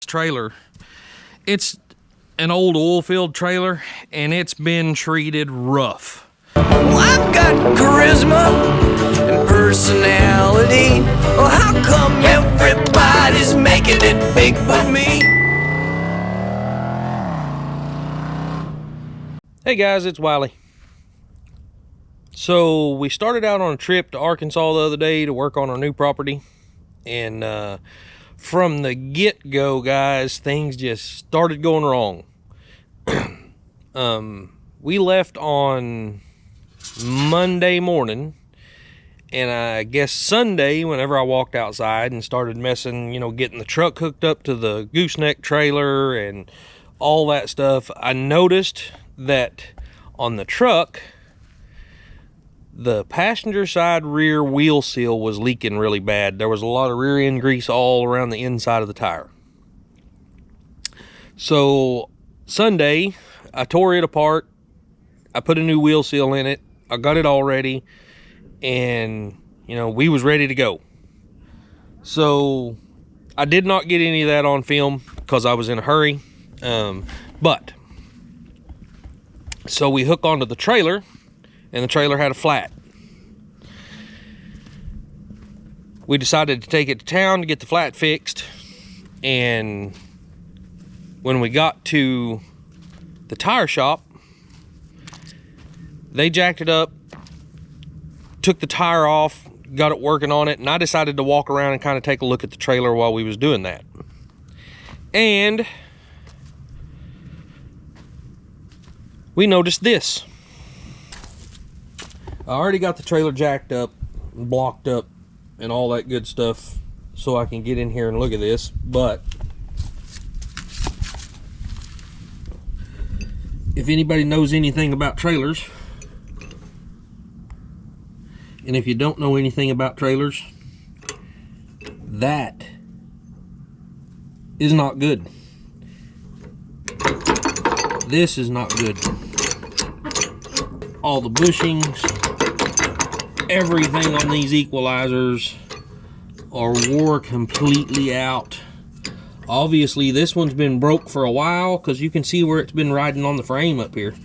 trailer. It's an old oil field trailer and it's been treated rough. Well, I've got charisma and personality. Well, how come everybody's making it big but me? Hey guys, it's Wiley. So we started out on a trip to Arkansas the other day to work on our new property, and from the get-go, guys, things just started going wrong. We left on Monday morning, and I guess Sunday, whenever I walked outside and started messing, getting the truck hooked up to the gooseneck trailer and all that stuff, I noticed that on the truck, the passenger side rear wheel seal was leaking really bad. There was a lot of rear end grease all around the inside of the tire. So Sunday, I tore it apart. I put a new wheel seal in it. I got it all ready, and we was ready to go. So I did not get any of that on film because I was in a hurry. So we hook onto the trailer, and the trailer had a flat. We decided to take it to town to get the flat fixed, and when we got to the tire shop, they jacked it up, took the tire off, got it working on it, and I decided to walk around and kind of take a look at the trailer while we was doing that. And we noticed this. I already got the trailer jacked up and blocked up and all that good stuff so I can get in here and look at this, but if anybody knows anything about trailers, and if you don't know anything about trailers, that is not good. This is not good. All the bushings, everything on these equalizers are wore completely out. Obviously this one's been broke for a while because you can see where it's been riding on the frame up here.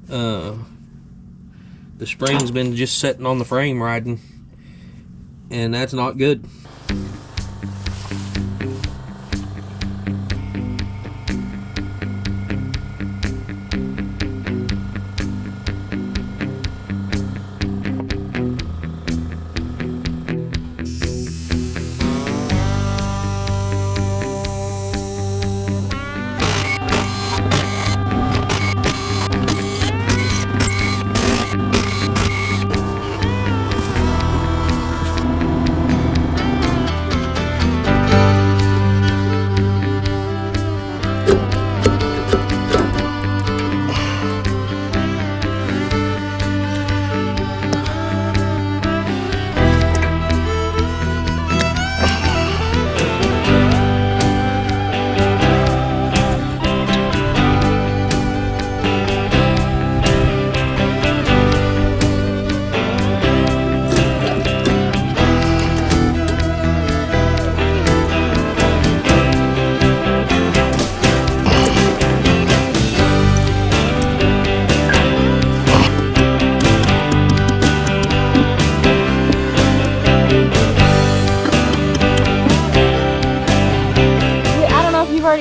The spring's been just sitting on the frame riding, and that's not good.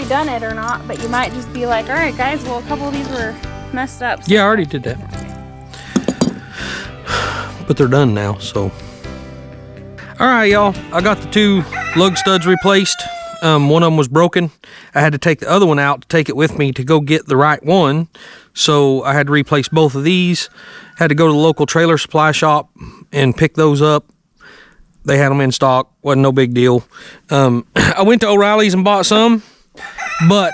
Done it or not, but you might just be like, all right guys, well a couple of these were messed up, so. Yeah, I already did that, but they're done now. So all right, y'all, I got the two lug studs replaced. One of them was broken. I had to take the other one out to take it with me to go get the right one, so I had to replace both of these. Had to go to the local trailer supply shop and pick those up. They had them in stock, wasn't no big deal. I went to O'Reilly's and bought some, but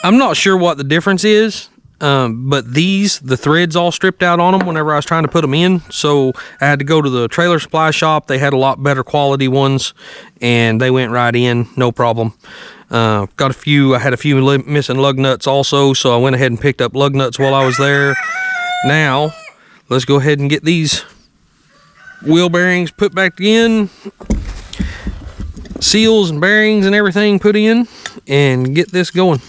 I'm not sure what the difference is. But the threads all stripped out on them whenever I was trying to put them in. So I had to go to the trailer supply shop. They had a lot better quality ones, and they went right in, no problem. I had a few missing lug nuts also, so I went ahead and picked up lug nuts while I was there. Now, let's go ahead and get these wheel bearings put back in. seals and bearings and everything put in and get this going.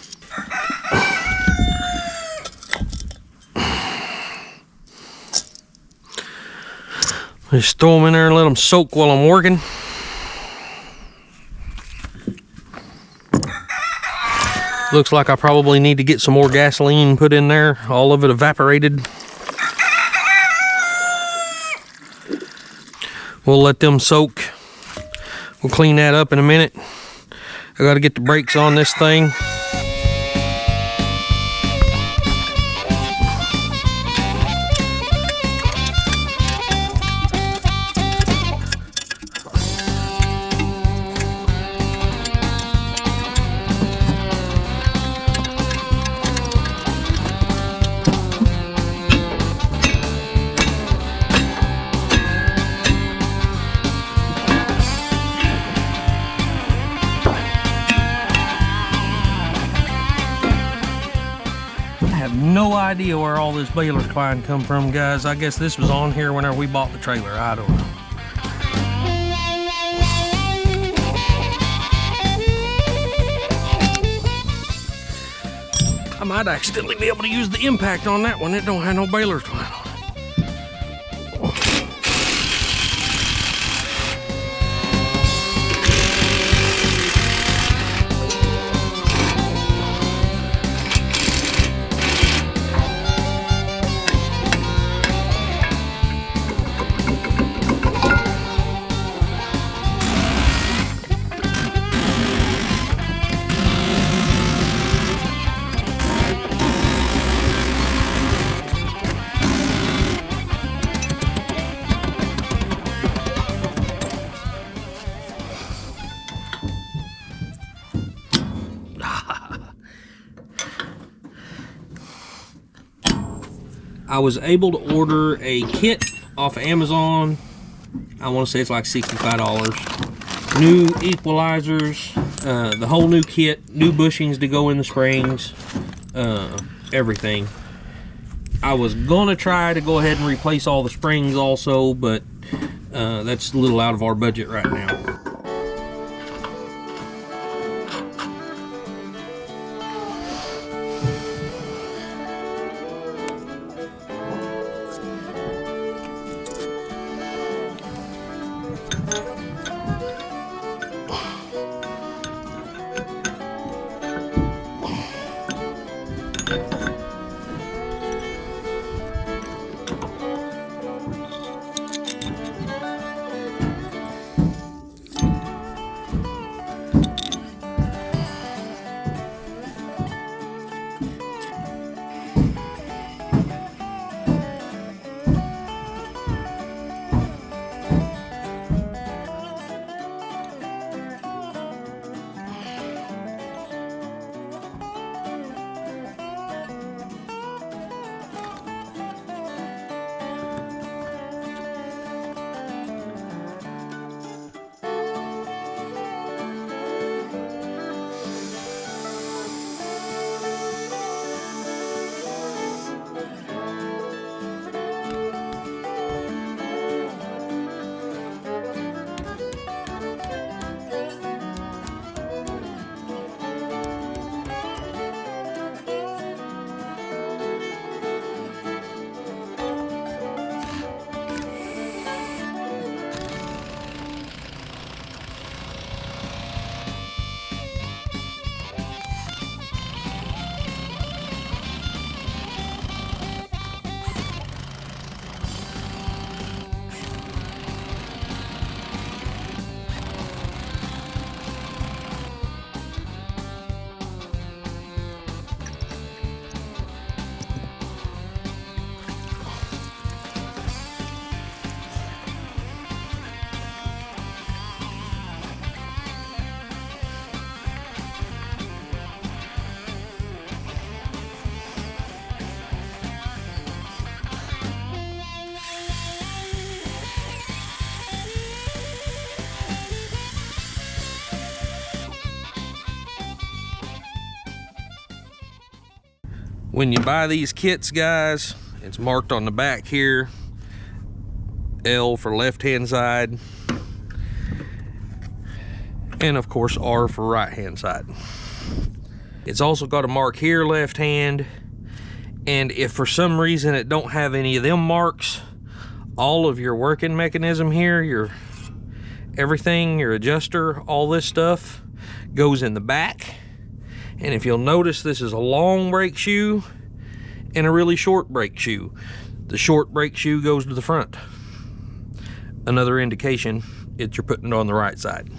Just throw them in there and let them soak while I'm working. Looks like I probably need to get some more gasoline put in there. All of it evaporated. We'll let them soak. We'll clean that up in a minute. I gotta get the brakes on this thing. No idea where all this baler twine come from, guys. I guess this was on here whenever we bought the trailer. I don't know. I might accidentally be able to use the impact on that one. It don't have no baler twine on it. I was able to order a kit off of Amazon. I want to say it's like $65. New equalizers, the whole new kit, new bushings to go in the springs, everything. I was gonna try to go ahead and replace all the springs also, but that's a little out of our budget right now. When you buy these kits, guys, it's marked on the back here, L for left-hand side. And of course R for right hand side. It's also got a mark here, left hand. And if for some reason it don't have any of them marks, all of your working mechanism here, your everything, your adjuster, all this stuff goes in the back. And if you'll notice, this is a long brake shoe and a really short brake shoe. The short brake shoe goes to the front. Another indication that you're putting it on the right side.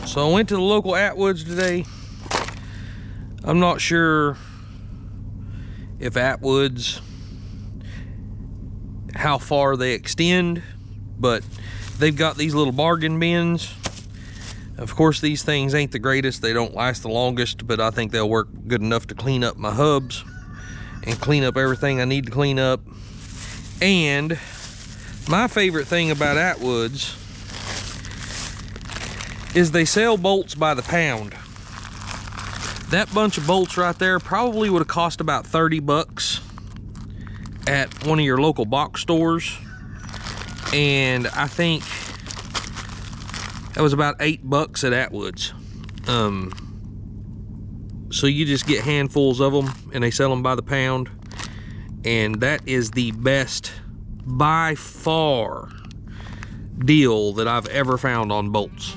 So I went to the local Atwoods today. I'm not sure if Atwoods, how far they extend, but they've got these little bargain bins. Of course, these things ain't the greatest. They don't last the longest, but I think they'll work good enough to clean up my hubs and clean up everything I need to clean up. And my favorite thing about Atwoods is they sell bolts by the pound. That bunch of bolts right there probably would have cost about 30 bucks at one of your local box stores. And I think that was about 8 bucks at Atwoods. So you just get handfuls of them and they sell them by the pound. And that is the best, by far, deal that I've ever found on bolts.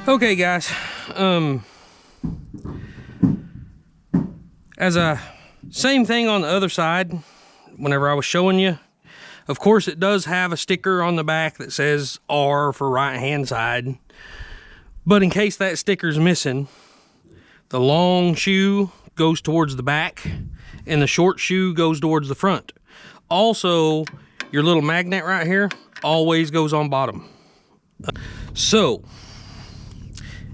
Okay guys, as a same thing on the other side, whenever I was showing you, of course it does have a sticker on the back that says R for right hand side, but in case that sticker's missing, the long shoe goes towards the back and the short shoe goes towards the front. Also, your little magnet right here always goes on bottom. So,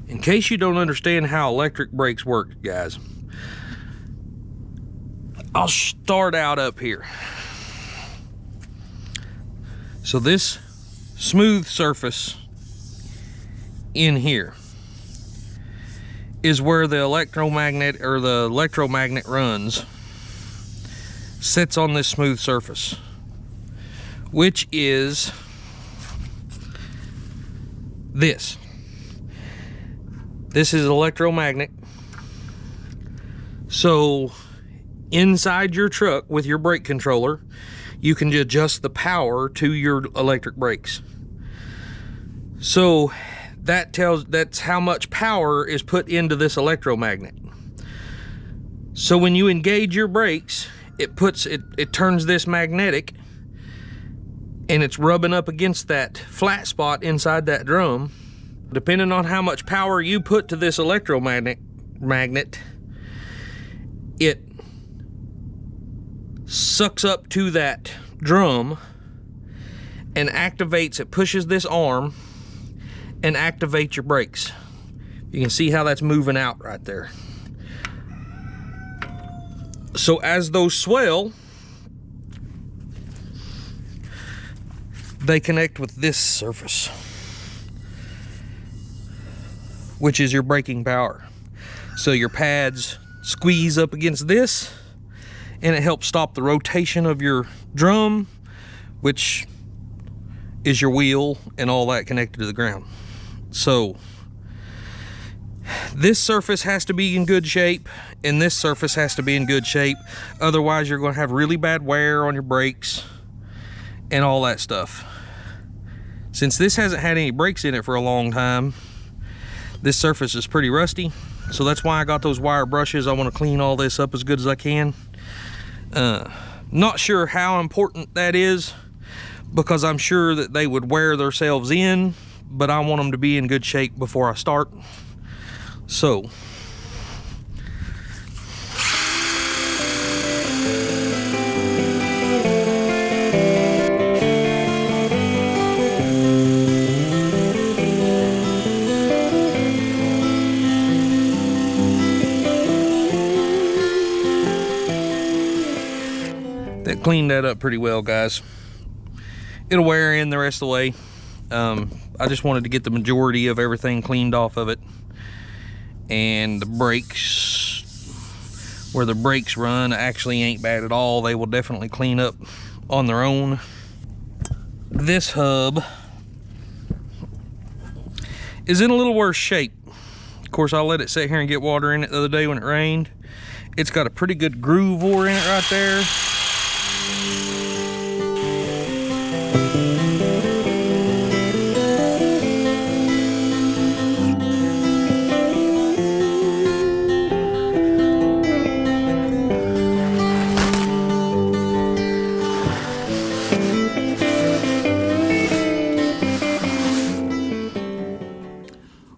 in case you don't understand how electric brakes work, guys, I'll start out up here. So this smooth surface in here is where the electromagnet runs, sits on this smooth surface, which is this. This is an electromagnet. So inside your truck with your brake controller, you can adjust the power to your electric brakes. So that's how much power is put into this electromagnet. So when you engage your brakes, it turns this magnetic, and it's rubbing up against that flat spot inside that drum. Depending on how much power you put to this electromagnet, it sucks up to that drum and activates, it pushes this arm and activates your brakes. You can see how that's moving out right there. So as those swell, they connect with this surface, which is your braking power. So your pads squeeze up against this, and it helps stop the rotation of your drum, which is your wheel and all that connected to the ground. So This surface has to be in good shape, and this surface has to be in good shape. Otherwise, you're going to have really bad wear on your brakes and all that stuff. Since this hasn't had any brakes in it for a long time, this surface is pretty rusty. So that's why I got those wire brushes. I want to clean all this up as good as I can. Not sure how important that is, because I'm sure that they would wear themselves in, but I want them to be in good shape before I start. So that cleaned that up pretty well, guys. It'll wear in the rest of the way. I just wanted to get the majority of everything cleaned off of it. And the brakes, where the brakes run, actually ain't bad at all. They will definitely clean up on their own. This hub is in a little worse shape. Of course, I let it sit here and get water in it the other day when it rained. It's got a pretty good groove ore in it right there.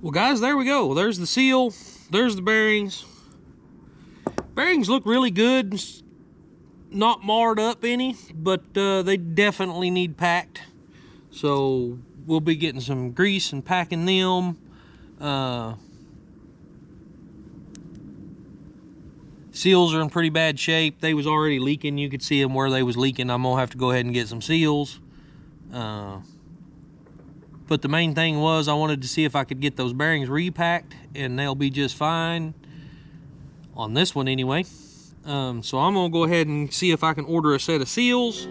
Well, guys, there we go. There's the seal. There's the bearings. Bearings look really good. Not marred up any, but they definitely need packed. So we'll be getting some grease and packing them. Seals are in pretty bad shape. They was already leaking. You could see them where they was leaking. I'm gonna have to go ahead and get some seals. But the main thing was I wanted to see if I could get those bearings repacked, and they'll be just fine on this one anyway. So I'm gonna go ahead and see if I can order a set of seals.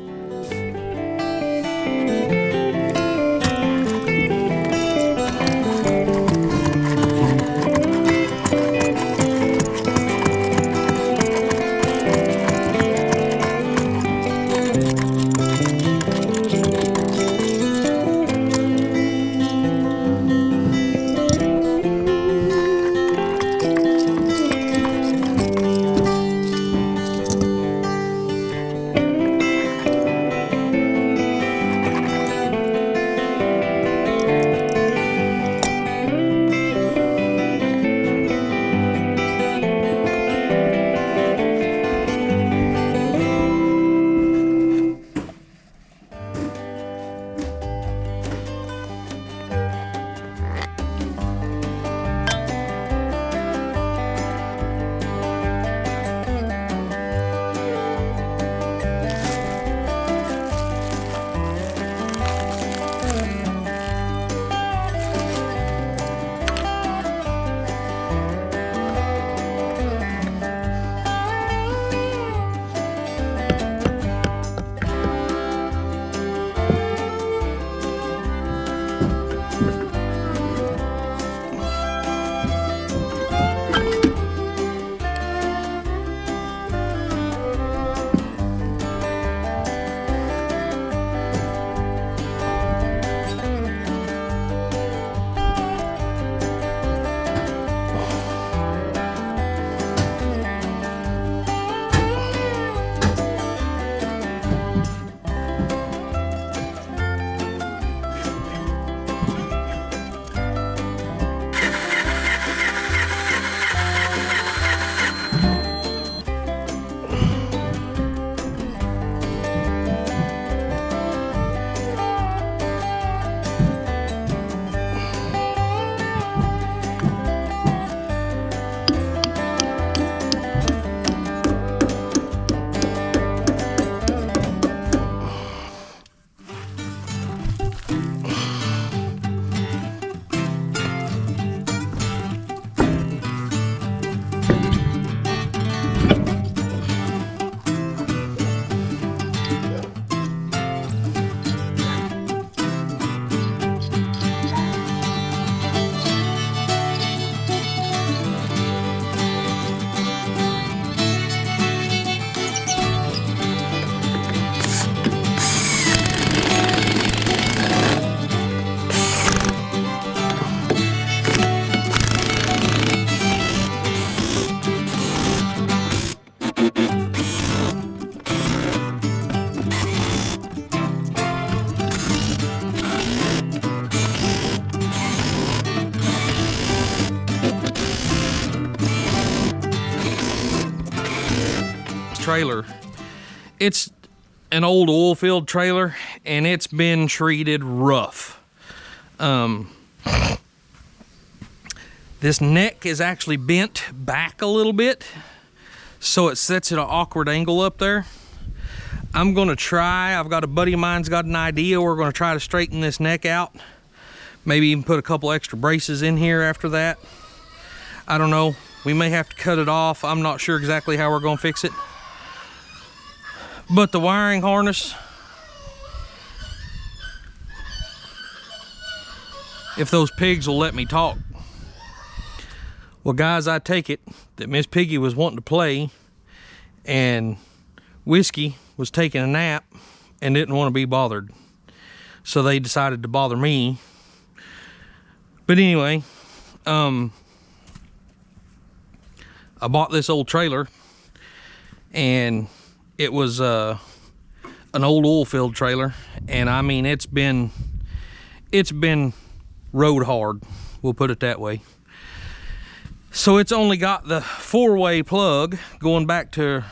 trailer. It's an old oil field trailer, and it's been treated rough. This neck is actually bent back a little bit, so it sets at an awkward angle up there. I'm gonna try, I've got a buddy of mine's got an idea. We're gonna try to straighten this neck out. Maybe even put a couple extra braces in here after that. I don't know, we may have to cut it off. I'm not sure exactly how we're gonna fix it. But the wiring harness, if those pigs will let me talk. Well, guys, I take it that Miss Piggy was wanting to play, and Whiskey was taking a nap and didn't want to be bothered. So they decided to bother me. But anyway, I bought this old trailer, and it was an old oil field trailer, and I mean it's been road hard, we'll put it that way. So it's only got the 4-way plug going back to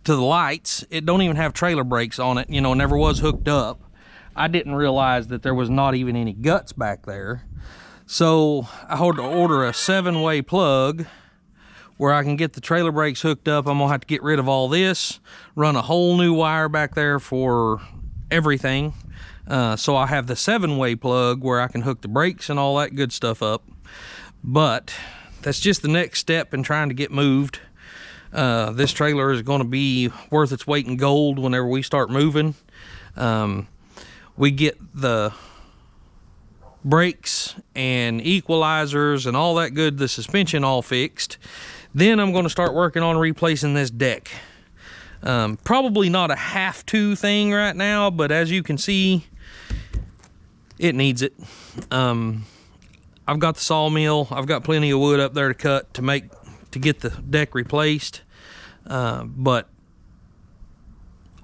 the lights. It don't even have trailer brakes on it, you know, never was hooked up. I didn't realize that there was not even any guts back there. So I had to order a 7-way plug where I can get the trailer brakes hooked up. I'm gonna have to get rid of all this, run a whole new wire back there for everything. So I have the 7-way plug where I can hook the brakes and all that good stuff up. But that's just the next step in trying to get moved. This trailer is gonna be worth its weight in gold whenever we start moving. We get the brakes and equalizers and all that good, the suspension all fixed. Then I'm gonna start working on replacing this deck. Probably not a have-to thing right now, but as you can see, it needs it. I've got the sawmill. I've got plenty of wood up there to cut to get the deck replaced. But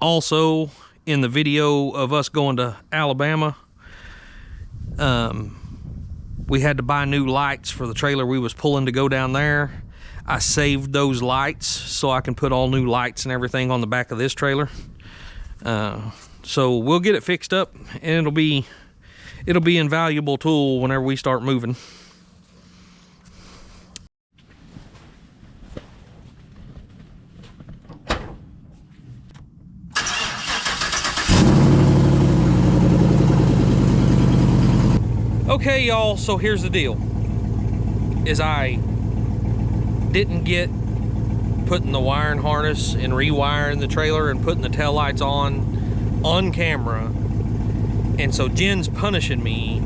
also in the video of us going to Alabama, we had to buy new lights for the trailer we was pulling to go down there. I saved those lights so I can put all new lights and everything on the back of this trailer. So we'll get it fixed up, and it'll be an invaluable tool whenever we start moving. Okay, y'all, so here's the deal. Is I didn't get putting the wiring harness and rewiring the trailer and putting the taillights on camera. And so Jen's punishing me,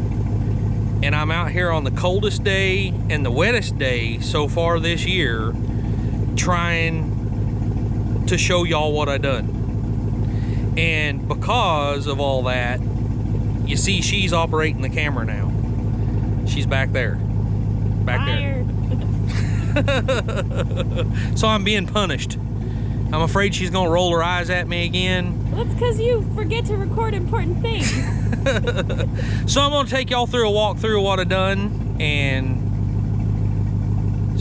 and I'm out here on the coldest day and the wettest day so far this year trying to show y'all what I done. And because of all that, you see she's operating the camera now. She's back there. Back there. So I'm being punished. I'm afraid she's gonna roll her eyes at me again. Well, that's because you forget to record important things. So I'm gonna take y'all through a walkthrough of what I done and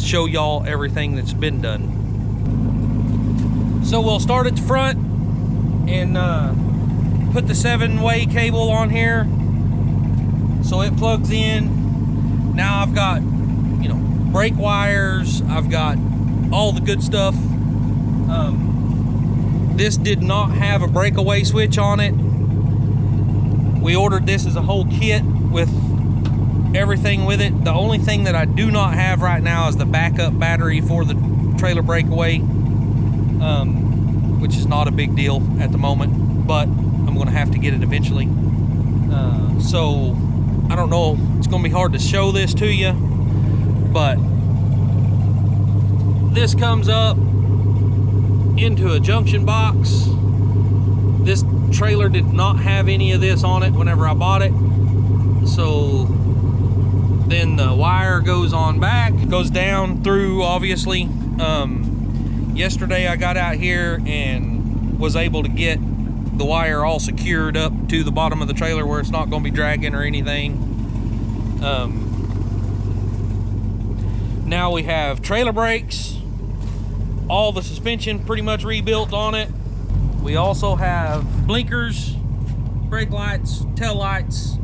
show y'all everything that's been done. So we'll start at the front and put the 7-way cable on here so it plugs in. Now I've got, you know, brake wires, I've got all the good stuff. This did not have a breakaway switch on it. We ordered this as a whole kit with everything with it. The only thing that I do not have right now is the backup battery for the trailer breakaway, which is not a big deal at the moment, but I'm gonna have to get it eventually. So I don't know, it's gonna be hard to show this to you, but this comes up into a junction box. This trailer did not have any of this on it whenever I bought it. So then the wire goes on back, goes down through, obviously. Yesterday I got out here and was able to get the wire all secured up to the bottom of the trailer where it's not going to be dragging or anything. Now we have trailer brakes all the suspension pretty much rebuilt on it. We also have blinkers, brake lights, tail lights.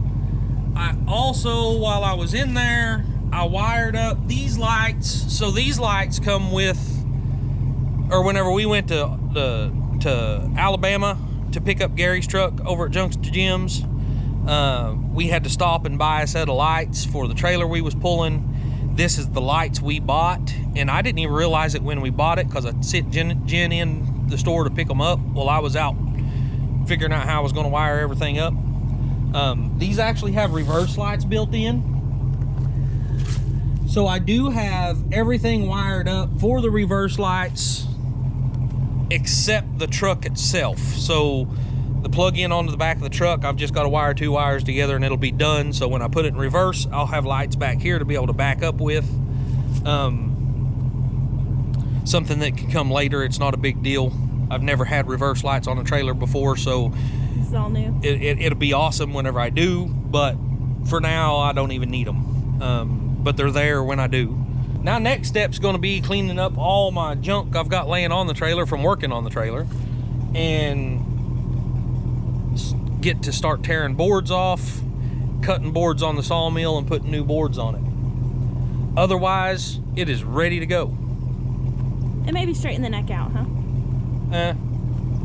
I also, while I was in there, I wired up these lights. So these lights come with, or whenever we went to Alabama to pick up Gary's truck over at Junction Jim's, we had to stop and buy a set of lights for the trailer we was pulling. This is the lights we bought, and I didn't even realize it when we bought it because I sent Jen in the store to pick them up while I was out figuring out how I was going to wire everything up. These actually have reverse lights built in. So I do have everything wired up for the reverse lights except the truck itself. So the plug-in onto the back of the truck, I've just got to wire 2 wires together and it'll be done. So when I put it in reverse, I'll have lights back here to be able to back up with. Something that can come later. It's not a big deal. I've never had reverse lights on a trailer before, so It's all new. it'll be awesome whenever I do, but for now I don't even need them. But they're there when I do. Now next step's going to be cleaning up all my junk I've got laying on the trailer from working on the trailer, and get to start tearing boards off, cutting boards on the sawmill and putting new boards on it. Otherwise, it is ready to go. And maybe straighten the neck out, huh?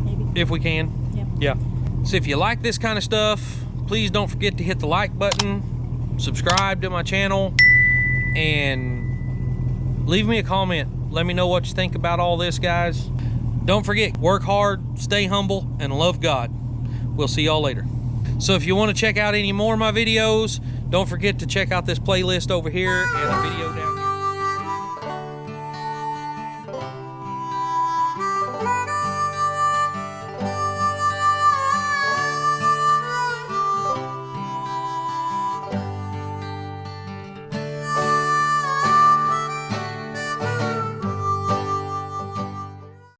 Maybe. If we can. Yeah. Yeah. So if you like this kind of stuff, please don't forget to hit the like button, subscribe to my channel, and leave me a comment. Let me know what you think about all this, guys. Don't forget, work hard, stay humble, and love God. We'll see y'all later. So if you want to check out any more of my videos, don't forget to check out this playlist over here and a video down